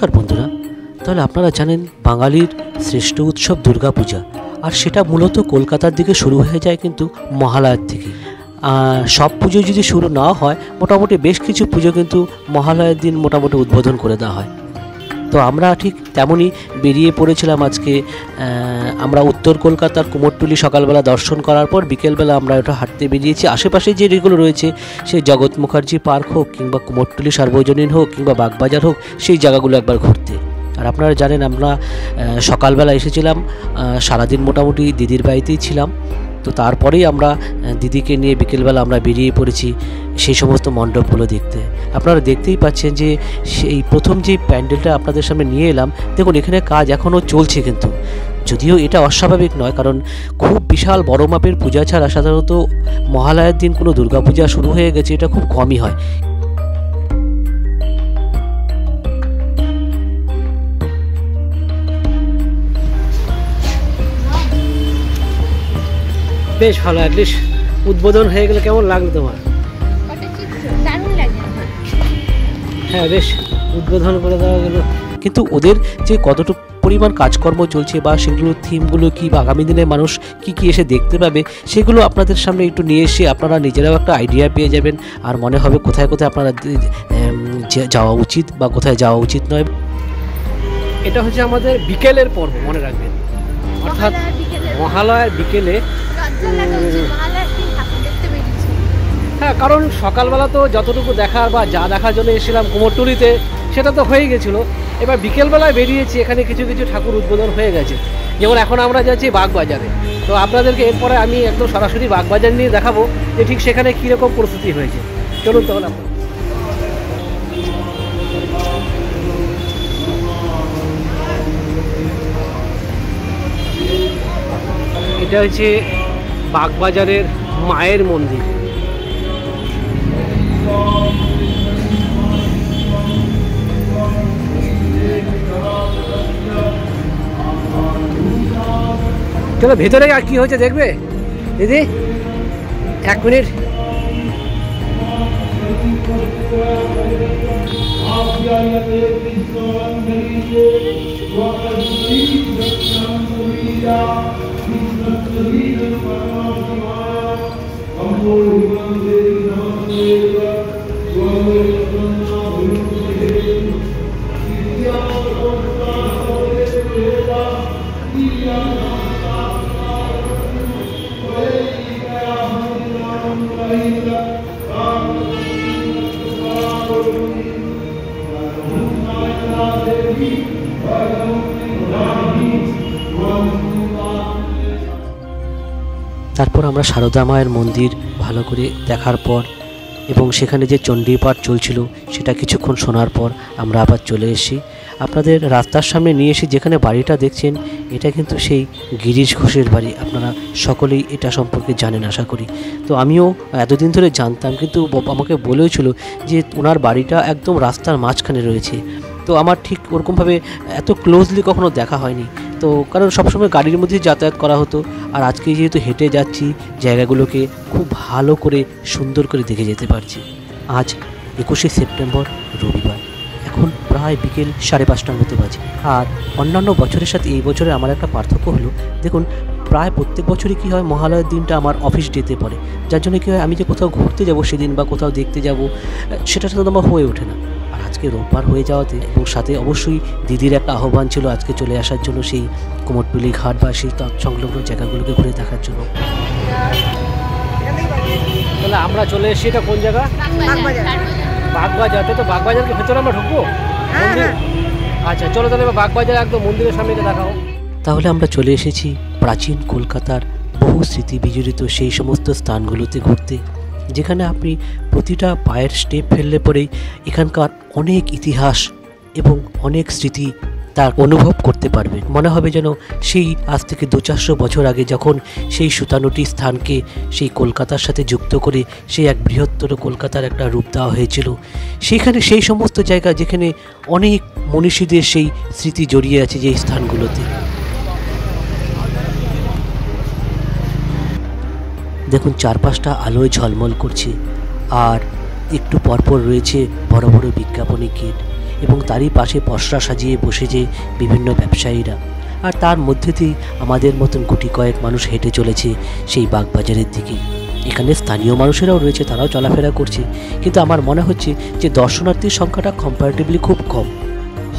নমস্কার বন্ধুরা। তাহলে আপনারা জানেন বাঙালির শ্রেষ্ঠ উৎসব দুর্গাপূজা, আর সেটা মূলত কলকাতার দিকে শুরু হয়ে যায় কিন্তু মহালয়ার থেকে। সব পুজো যদি শুরু না হয়, মোটামুটি বেশ কিছু পুজো কিন্তু মহালয়ার দিন মোটামুটি উদ্বোধন করে দেওয়া হয়। তো আমরা ঠিক তেমনই বেরিয়ে পড়েছিলাম আজকে। আমরা উত্তর কলকাতার কুমোরটুলি সকালবেলা দর্শন করার পর বিকেলবেলা আমরা ওটা হাঁটতে বেরিয়েছি। আশেপাশে যে যেগুলো রয়েছে, সেই জগৎ মুখার্জি পার্ক হোক কিংবা কুমোরটুলি সার্বজনীন হোক কিংবা বাগবাজার হোক, সেই জায়গাগুলো একবার ঘুরতে। আর আপনারা জানেন আমরা সকালবেলা এসেছিলাম, সারাদিন মোটামুটি দিদির বাড়িতেই ছিলাম। তো তারপরেই আমরা দিদিকে নিয়ে বিকেলবেলা আমরা বেরিয়ে পড়েছি সেই সমস্ত মণ্ডপগুলো দেখতে। আপনারা দেখতেই পাচ্ছেন যে সেই প্রথম যে প্যান্ডেলটা আপনাদের সামনে নিয়ে এলাম, দেখুন এখানে কাজ এখনও চলছে কিন্তু, যদিও এটা অস্বাভাবিক নয়, কারণ খুব বিশাল বড় মাপের পূজা ছাড়া সাধারণত মহালয়ার দিন কোনো দুর্গাপূজা শুরু হয়ে গেছে এটা খুব কমই হয়। বেশ ভালো, অ্যাটলিস্ট উদ্বোধন হয়ে গেলে কেমন লাগলো তোমার? হ্যাঁ, বেশ উদ্বোধন করে দেওয়া গেল। কিন্তু ওদের যে কতটুকু পরিমাণ কাজকর্ম চলছে বা সেগুলো থিমগুলো কি বা আগামী দিনে মানুষ কি কি এসে দেখতে পাবে, সেগুলো আপনাদের সামনে একটু নিয়ে এসে আপনারা নিজেরাও একটা আইডিয়া পেয়ে যাবেন, আর মনে হবে কোথায় কোথায় আপনারা যাওয়া উচিত বা কোথায় যাওয়া উচিত নয়। এটা হচ্ছে আমাদের বিকেলের পর্ব, মনে রাখবেন, অর্থাৎ মহালয়ার বিকেলে। হ্যাঁ, কারণ সকালবেলা তো যতটুকু দেখার বা যা দেখার জন্য এসেছিলাম কুমোরটুলিতে সেটা তো হয়ে গেছিলো। এবার বিকেলবেলায় বেরিয়েছি, এখানে কিছু কিছু ঠাকুর উদ্বোধন হয়ে গেছে। যেমন এখন আমরা যাচ্ছি বাগবাজারে, তো আপনাদেরকে এরপরে আমি একদম সরাসরি বাগবাজার নিয়ে দেখাবো যে ঠিক সেখানে কীরকম পরিস্থিতি হয়েছে। চলুন তাহলে আমরা। এটা হচ্ছে বাগবাজারের মায়ের মন্দির। চলো ভেতরে আর কি হয়েছে দেখবে দিদি, 1 মিনিট। তারপর আমরা সারদা মায়ের মন্দির ভালো করে দেখার পর এবং সেখানে যে চণ্ডীপাঠ চলছিল সেটা কিছুক্ষণ শোনার পর আমরা আবার চলে এসেছি। আপনাদের রাস্তার সামনে নিয়ে এসে যেখানে বাড়িটা দেখছেন, এটা কিন্তু সেই গিরিশ ঘোষের বাড়ি। আপনারা সকলেই এটা সম্পর্কে জানেন আশা করি। তো আমিও এতদিন ধরে জানতাম, কিন্তু আমাকে বলেওছিল যে ওনার বাড়িটা একদম রাস্তার মাঝখানে রয়েছে। তো আমার ঠিক ওরকমভাবে এত ক্লোজলি কখনো দেখা হয়নি, তো কারণ সবসময় গাড়ির মধ্যে যাতায়াত করা হতো। আর আজকে যেহেতু হেঁটে যাচ্ছি, জায়গাগুলোকে খুব ভালো করে সুন্দর করে দেখে যেতে পারছি। আজ 21শে সেপ্টেম্বর, রবিবার। এখন প্রায় বিকেল 5:30টার মতো বাজে। আর অন্যান্য বছরের সাথে এই বছরে আমার একটা পার্থক্য হলো, দেখুন প্রায় প্রত্যেক বছরই কী হয়, মহালয়ার দিনটা আমার অফিস ডেতে পড়ে, যার জন্য কী হয়, আমি যে কোথাও ঘুরতে যাব সেদিন বা কোথাও দেখতে যাব, সেটা সাধারণত আমার হয়ে ওঠে না। আর আজকে রোববার হয়ে যাওয়াতে এবং সাথে অবশ্যই দিদির একটা আহ্বান ছিল আজকে চলে আসার জন্য সেই কুমোরটুলি ঘাট বা সেই সংলগ্ন জায়গাগুলোকে ঘুরে দেখার জন্য। তাহলে আমরা চলে এসেছি, এটা কোন জায়গা? বাগবাজার। তো বাগবাজারকে ভেতরে আমরা ঢুকবো? আচ্ছা চলো তাহলে বাগবাজার একদম মন্দিরের সামনে দেখাও। তাহলে আমরা চলে এসেছি প্রাচীন কলকাতার বহু স্মৃতি বিজড়িত সেই সমস্ত স্থানগুলোতে ঘুরতে, যেখানে আপনি প্রতিটা পায়ের স্টেপ ফেললে পরেই এখানকার অনেক ইতিহাস এবং অনেক স্মৃতি তার অনুভব করতে পারবেন। মনে হবে যেন সেই আজ থেকে 200-400 বছর আগে যখন সেই সুতানুটি স্থানকে সেই কলকাতার সাথে যুক্ত করে সেই এক বৃহত্তর কলকাতার একটা রূপ দেওয়া হয়েছিল, সেইখানে সেই সমস্ত জায়গা যেখানে অনেক মনীষীদের সেই স্মৃতি জড়িয়ে আছে যে স্থানগুলোতে। দেখুন চারপাশটা আলোয় ঝলমল করছে, আর একটু পরপর রয়েছে বড় বড় বিজ্ঞাপনী গেট। এবং তারই পাশে পসরা সাজিয়ে বসেছে বিভিন্ন ব্যবসায়ীরা। আর তার মধ্যে দিয়ে আমাদের মতন গুটি কয়েক মানুষ হেঁটে চলেছে সেই বাগবাজারের দিকে। এখানে স্থানীয় মানুষেরাও রয়েছে, তারাও চলাফেরা করছে, কিন্তু আমার মনে হচ্ছে যে দর্শনার্থীর সংখ্যাটা কম্পারেটিভলি খুব কম।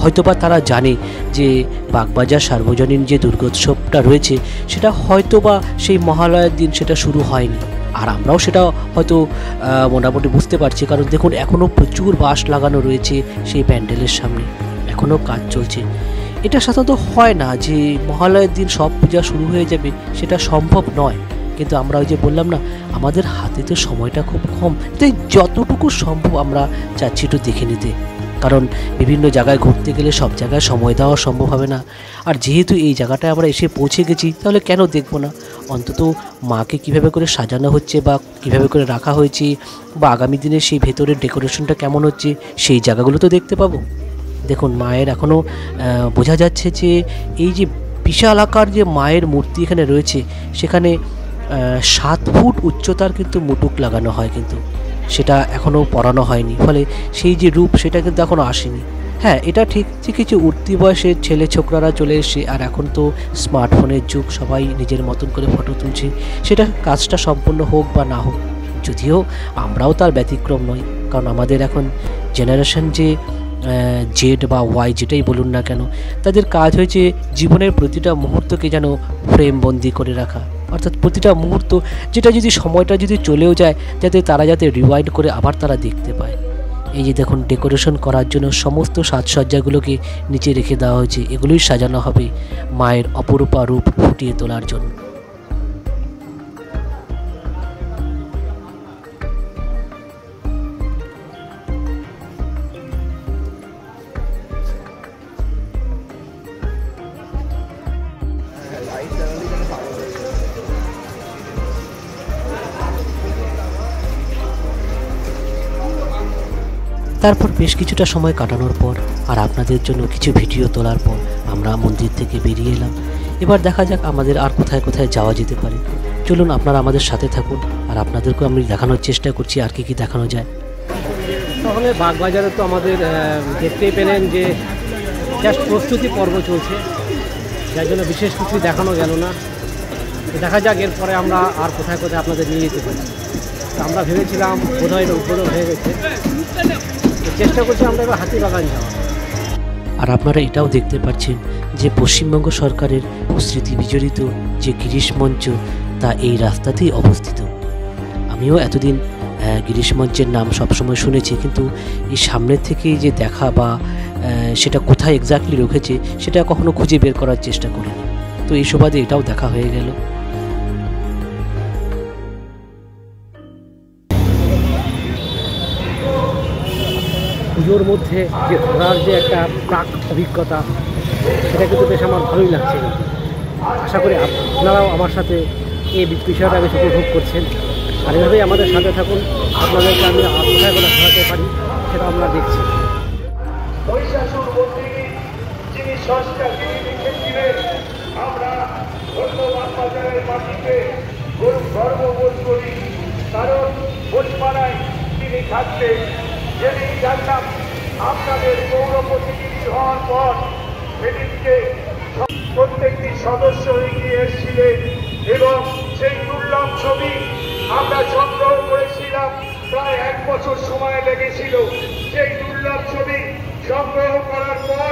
হয়তোবা তারা জানে যে বাগবাজার সার্বজনীন যে দুর্গোৎসবটা রয়েছে সেটা হয়তোবা সেই মহালয়ার দিন সেটা শুরু হয়নি, আর আমরাও সেটা হয়তো মোটামুটি বুঝতে পারছি। কারণ দেখুন, এখনও প্রচুর বাঁশ লাগানো রয়েছে সেই প্যান্ডেলের সামনে, এখনও কাজ চলছে। এটা সাধারণত হয় না যে মহালয়ার দিন সব পূজা শুরু হয়ে যাবে, সেটা সম্ভব নয়। কিন্তু আমরা ওই যে বললাম না, আমাদের হাতে তো সময়টা খুব কম, তাই যতটুকু সম্ভব আমরা চাচ্ছি একটু দেখে নিতে। কারণ বিভিন্ন জায়গায় ঘুরতে গেলে সব জায়গায় সময় দেওয়া সম্ভব হবে না। আর যেহেতু এই জায়গাটায় আমরা এসে পৌঁছে গেছি, তাহলে কেন দেখব না? অন্তত মাকে কিভাবে করে সাজানো হচ্ছে বা কিভাবে করে রাখা হয়েছে, বা আগামী দিনে সেই ভেতরের ডেকোরেশনটা কেমন হচ্ছে, সেই জায়গাগুলো তো দেখতে পাবো। দেখুন, মায়ের এখনও বোঝা যাচ্ছে যে এই যে বিশাল আকার যে মায়ের মূর্তি এখানে রয়েছে, সেখানে 7 ফুট উচ্চতার কিন্তু মুটুক লাগানো হয়, কিন্তু সেটা এখনও পরানো হয়নি, ফলে সেই যে রূপ সেটা কিন্তু এখনও আসেনি। হ্যাঁ, এটা ঠিক যে কিছু উঠতি বয়সের ছেলে ছোকরারা চলে এসে, আর এখন তো স্মার্টফোনের যুগ, সবাই নিজের মতন করে ফটো তুলছে, সেটা কাজটা সম্পূর্ণ হোক বা না হোক। যদিও আমরাও তার ব্যতিক্রম নই, কারণ আমাদের এখন জেনারেশন যে জেড বা ওয়াই যেটাই বলুন না কেন, তাদের কাজ হয়েছে জীবনের প্রতিটা মুহূর্তকে যেন ফ্রেমবন্দি করে রাখা। অর্থাৎ প্রতিটা মুহূর্ত, যেটা যদি সময়টা যদি চলেও যায়, যাতে রিওয়াইন্ড করে আবার তারা দেখতে পায়। এই যে দেখুন, ডেকোরেশন করার জন্য সমস্ত সাজসজ্জাগুলোকে নিচে রেখে দেওয়া হয়েছে, এগুলোই সাজানো হবে মায়ের অপরূপা রূপ ফুটিয়ে তোলার জন্য। তারপর বেশ কিছুটা সময় কাটানোর পর আর আপনাদের জন্য কিছু ভিডিও তোলার পর আমরা মন্দির থেকে বেরিয়ে এলাম। এবার দেখা যাক আমাদের আর কোথায় কোথায় যাওয়া যেতে পারে। চলুন, আপনারা আমাদের সাথে থাকুন, আর আপনাদেরকেও আমি দেখানোর চেষ্টা করছি আর কি দেখানো যায়। তাহলে বাগবাজারে তো আমাদের দেখতেই পেলেন যে জাস্ট প্রস্তুতি পর্ব চলছে, যার জন্য বিশেষ কিছু দেখানো গেল না। দেখা যাক এরপরে আমরা আর কোথায় কোথায় আপনাদের নিয়ে যেতে পারি। আমরা ভেবেছিলাম বোধহয় এটা উদ্বোধন হয়ে গেছে, চেষ্টা করছি আমরা এবার হাতিবাগান যাওয়া। আর আপনারা এটাও দেখতে পাচ্ছেন যে পশ্চিমবঙ্গ সরকারের স্মৃতি বিজড়িত যে গিরিশ মঞ্চ, তা এই রাস্তাতেই অবস্থিত। আমিও এতদিন গিরিশ মঞ্চের নাম সবসময় শুনেছি, কিন্তু এই সামনের থেকে যে দেখা বা সেটা কোথায় এক্স্যাক্টলি রেখেছে সেটা কখনো খুঁজে বের করার চেষ্টা করিনি। তো এই সুবাদে এটাও দেখা হয়ে গেল। পুজোর মধ্যে যে ঘোরার যে একটা প্রাক অভিজ্ঞতা, সেটা কিন্তু বেশ আমার ভালোই লাগছে। আশা করি আপনারাও আমার সাথে এই বিষয়টা বেশ উপভোগ করছেন। আর এভাবেই আমাদের সাথে থাকুন, আপনাদেরকে আমি কোথায় কোথায় ঘোরাতে পারি সেটা আমরা দেখছি। আমরা ধন্যবাদ বাজারের মাটিতে গর্ববোধ করি, কারণ বইপাড়ায় তিনি থাকতেন। যেদিন জানলাম আপনাদের পৌর প্রতিনিধি হওয়ার পর, সেদিনকে প্রত্যেকটি সদস্য এগিয়ে এসেছিলেন এবং সেই দুর্লভ ছবি আমরা সংগ্রহ করেছিলাম। প্রায় 1 বছর সময় লেগেছিল সেই দুর্লভ ছবি সংগ্রহ করার পর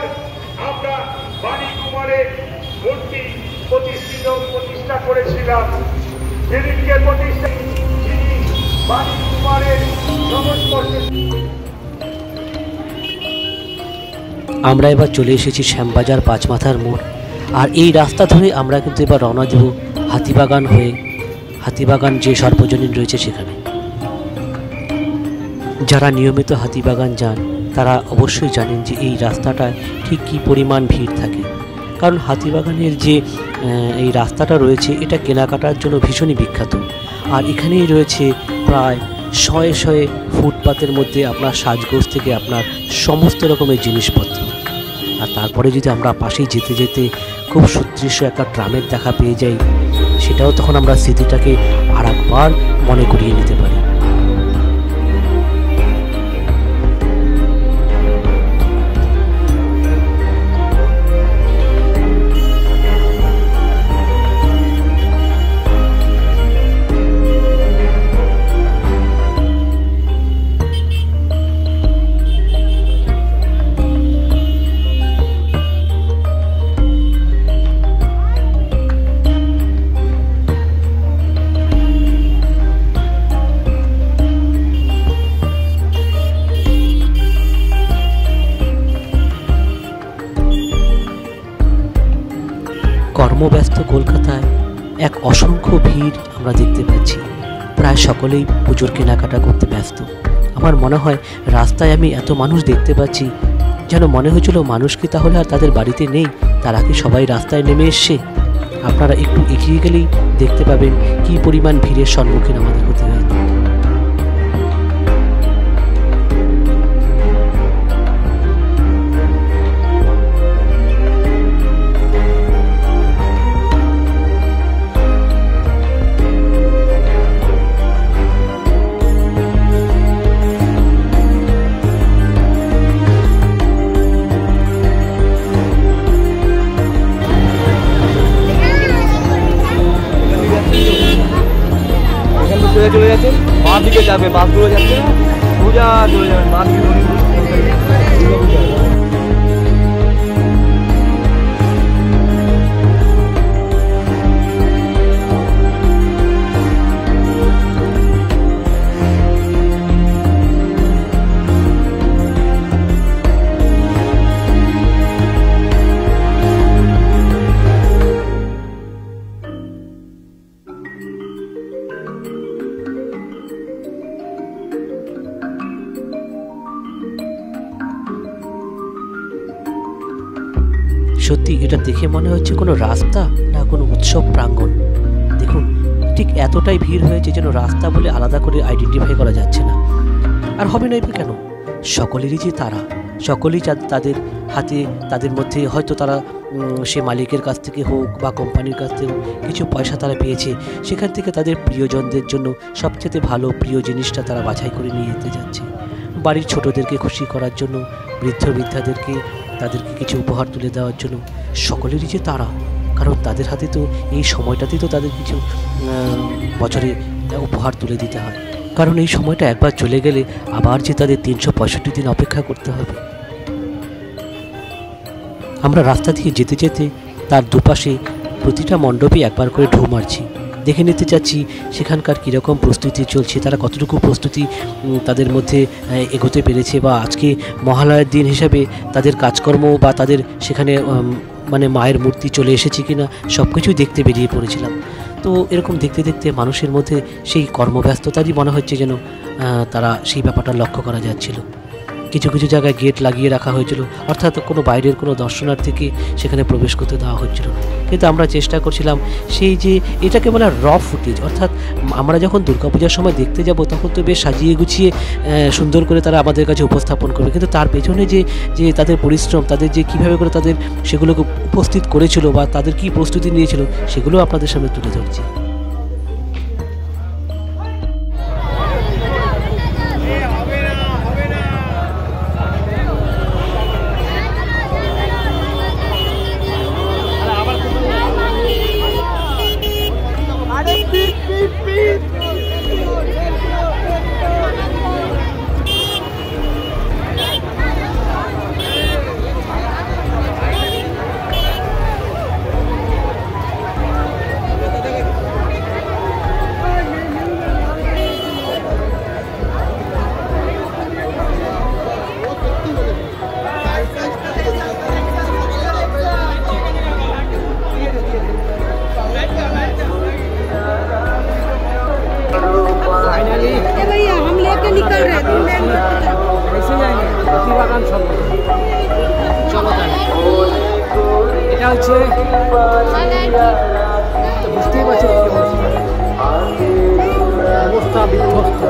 আমরা বাণী কুমারের মূর্তি প্রতিষ্ঠা করেছিলাম। যেদিনকে প্রতিষ্ঠা তিনি বাণী কুমারের সংস্পর্শে। আমরা এবার চলে এসেছি শ্যামবাজার পাঁচমাথার মোড়, আর এই রাস্তা ধরে আমরা কিন্তু এবার রওনা দেব হাতিবাগান হয়ে। হাতিবাগান যে সর্বজনীন রয়েছে সেখানে। যারা নিয়মিত হাতিবাগান যান তারা অবশ্যই জানেন যে এই রাস্তাটায় ঠিক কী পরিমাণ ভিড় থাকে। কারণ হাতিবাগানের যে এই রাস্তাটা রয়েছে, এটা কেনাকাটার জন্য ভীষণই বিখ্যাত। আর এখানেই রয়েছে প্রায় শয়ে ফুটপাতের মধ্যে আপনার সাজগোজ থেকে আপনার সমস্ত রকমের জিনিসপত্র। আর তারপরে যদি আমরা পাশেই যেতে যেতে খুব সুদৃশ্য একটা ট্রামের দেখা পেয়ে যাই, সেটাও তখন আমরা স্মৃতিটাকে আর একবার মনে করিয়ে নিতে পারি। কর্মব্যস্ত কলকাতায় এক অসংখ্য ভিড় আমরা দেখতে পাচ্ছি। প্রায় সকলেই পুজোর কেনাকাটা করতে ব্যস্ত। আমার মনে হয় রাস্তায় আমি এত মানুষ দেখতে পাচ্ছি, যেন মনে হয়েছিল মানুষ কি তাহলে আর তাদের বাড়িতে নেই, তারা কি সবাই রাস্তায় নেমে এসছে। আপনারা একটু এগিয়ে গেলেই দেখতে পাবেন কী পরিমাণ ভিড়ের সম্মুখীন আমাদের হতে হয়। চলে যাচ্ছেন বাঁ দিকে যাবে, বাসগুলো যাচ্ছে না, পূজা চলে যাবেন বাঁ দিকে। সত্যি এটা দেখে মনে হচ্ছে কোনো রাস্তা না কোনো উৎসব প্রাঙ্গণ। দেখুন ঠিক এতটাই ভিড় হয়েছে যেন রাস্তা বলে আলাদা করে আইডেন্টিফাই করা যাচ্ছে না। আর হবে না কেন, সকলেরই যে তারা, সকলেই তাদের হাতে, তাদের মধ্যে হয়তো তারা সে মালিকের কাছ থেকে হোক বা কোম্পানির কাছ থেকে কিছু পয়সা তারা পেয়েছে, সেখান থেকে তাদের প্রিয়জনদের জন্য সবচেয়ে ভালো প্রিয় জিনিসটা তারা বাছাই করে নিয়ে যেতে যাচ্ছে। বাড়ির ছোটদেরকে খুশি করার জন্য, বৃদ্ধ বৃদ্ধাদেরকে তাদেরকে কিছু উপহার তুলে দেওয়ার জন্য সকলেরই যে তারা, কারণ তাদের হাতে তো এই সময়টাতেই তো তাদের কিছু বছরে উপহার তুলে দিতে হয়, কারণ এই সময়টা একবার চলে গেলে আবার যে তাদের 365 দিন অপেক্ষা করতে হবে। আমরা রাস্তা দিয়ে যেতে যেতে তার দুপাশে প্রতিটা মণ্ডপে একবার করে ঢু মারছি, দেখে নিতে চাচ্ছি সেখানকার কীরকম প্রস্তুতি চলছে, তারা কতটুকু প্রস্তুতি তাদের মধ্যে এগোতে পেরেছে, বা আজকে মহালয়ার দিন হিসাবে তাদের কাজকর্ম বা তাদের সেখানে মানে মায়ের মূর্তি চলে এসেছে কিনা সব কিছুই দেখতে বেরিয়ে পড়েছিলাম। তো এরকম দেখতে দেখতে মানুষের মধ্যে সেই কর্মব্যস্ততারই মনে হচ্ছে যেন তারা সেই ব্যাপারটা লক্ষ্য করা যাচ্ছিল। কিছু কিছু জায়গায় গেট লাগিয়ে রাখা হয়েছিল, অর্থাৎ কোনো বাইরের কোনো দর্শনার্থীকে সেখানে প্রবেশ করতে দেওয়া হচ্ছিল না। কিন্তু আমরা চেষ্টা করছিলাম সেই যে এটাকে বলা র ফুটেজ, অর্থাৎ আমরা যখন দুর্গাপূজার সময় দেখতে যাব তখন তো বেশ সাজিয়ে গুছিয়ে সুন্দর করে তারা আমাদের কাছে উপস্থাপন করবে, কিন্তু তার পেছনে যে তাদের পরিশ্রম, তাদের যে কীভাবে করে তাদের সেগুলোকে উপস্থিত করেছিল বা তাদের কী প্রস্তুতি নিয়েছিল সেগুলো আপনাদের সামনে তুলে ধরছি। চলো এটা হচ্ছে বুঝতেই পারছি অবস্থা বিধ্বস্ত।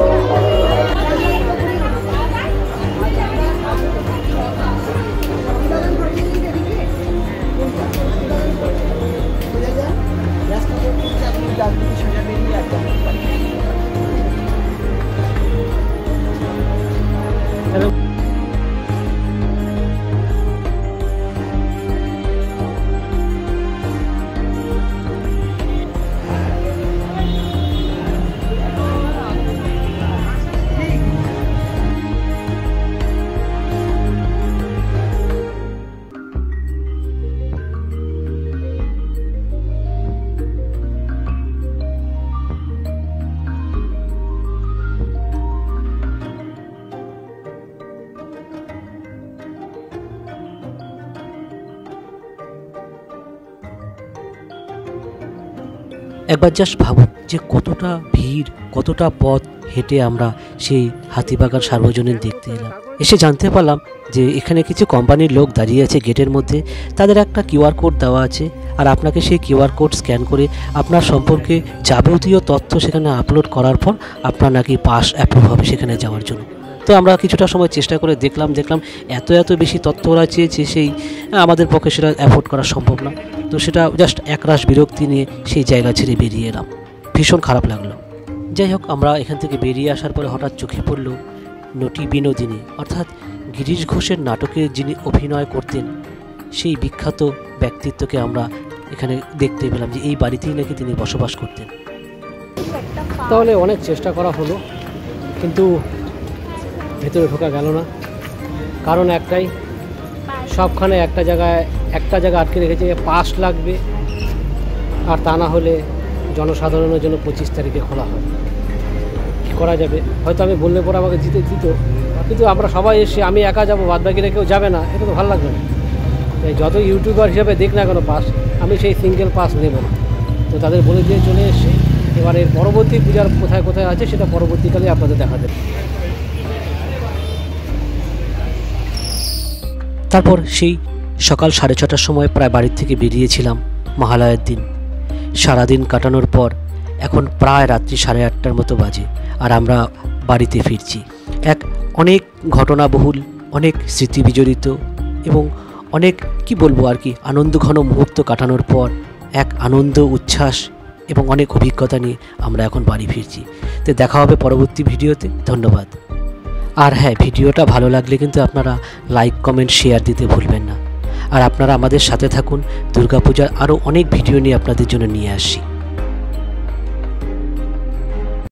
একবার জাস্ট ভাবুন যে কতটা ভিড়, কতটা পথ হেঁটে আমরা সেই হাতিবাগান সার্বজনীন দেখতে এলাম। এসে জানতে পারলাম যে এখানে কিছু কোম্পানির লোক দাঁড়িয়ে আছে গেটের মধ্যে, তাদের একটা কিউআর কোড দেওয়া আছে, আর আপনাকে সেই কিউআর কোড স্ক্যান করে আপনার সম্পর্কে যাবতীয় তথ্য সেখানে আপলোড করার পর আপনার নাকি পাস অ্যাপ্রুভ হবে সেখানে যাওয়ার জন্য। তো আমরা কিছুটা সময় চেষ্টা করে দেখলাম এত বেশি তথ্য ওরা চেয়েছে, সেই আমাদের পক্ষে সেটা অ্যাফোর্ড করা সম্ভব না। তো সেটা জাস্ট একরাশ বিরক্তি নিয়ে সেই জায়গা ছেড়ে বেরিয়ে এলাম, ভীষণ খারাপ লাগলো। যাই হোক, আমরা এখান থেকে বেরিয়ে আসার পরে হঠাৎ চোখে পড়ল নটি বিনোদিনী, অর্থাৎ গিরিশ ঘোষের নাটকে যিনি অভিনয় করতেন সেই বিখ্যাত ব্যক্তিত্বকে আমরা এখানে দেখতে পেলাম যে এই বাড়িতেই নাকি তিনি বসবাস করতেন। তাহলে অনেক চেষ্টা করা হলো, কিন্তু ভেতরে ঢোকা গেল না। কারণ একটাই, সবখানে একটা জায়গায় আটকে রেখেছে, পাস লাগবে, আর তা না হলে জনসাধারণের জন্য 25 তারিখে খোলা হয়। কী করা যাবে? হয়তো আমি বললে পরে আমাকে দিত, কিন্তু আমরা সবাই এসে আমি একা যাবো, বাদবাকিরা কেউ যাবে না, এটা তো ভালো লাগবে না। তাই যত ইউটিউবার হিসাবে দেখ না কেন পাস, আমি সেই সিঙ্গেল পাস নেব না। তো তাদের বলে দিয়ে চলে এসে এবার এর পরবর্তী পূজার কোথায় আছে সেটা পরবর্তীকালে আপনাদের দেখা দেবে। তারপর সেই সকাল 6:30টার সময় প্রায় বাড়ির থেকে বেরিয়েছিলাম মহালয়ার দিন। সারাদিন কাটানোর পর এখন প্রায় রাত্রি 8:30টার মতো বাজে, আর আমরা বাড়িতে ফিরছি। অনেক ঘটনাবহুল, অনেক স্মৃতি বিজড়িত এবং অনেক কি বলবো আর কি আনন্দঘন মুহূর্ত কাটানোর পর এক আনন্দ, উচ্ছ্বাস এবং অনেক অভিজ্ঞতা নিয়ে আমরা এখন বাড়ি ফিরছি। তো দেখা হবে পরবর্তী ভিডিওতে। ধন্যবাদ। আর হ্যাঁ, ভিডিওটা ভালো লাগলে কিন্তু আপনারা লাইক, কমেন্ট, শেয়ার দিতে ভুলবেন না। আর আপনারা আমাদের সাথে থাকুন, দুর্গাপূজার আরও অনেক ভিডিও নিয়ে আপনাদের জন্য নিয়ে আসছি।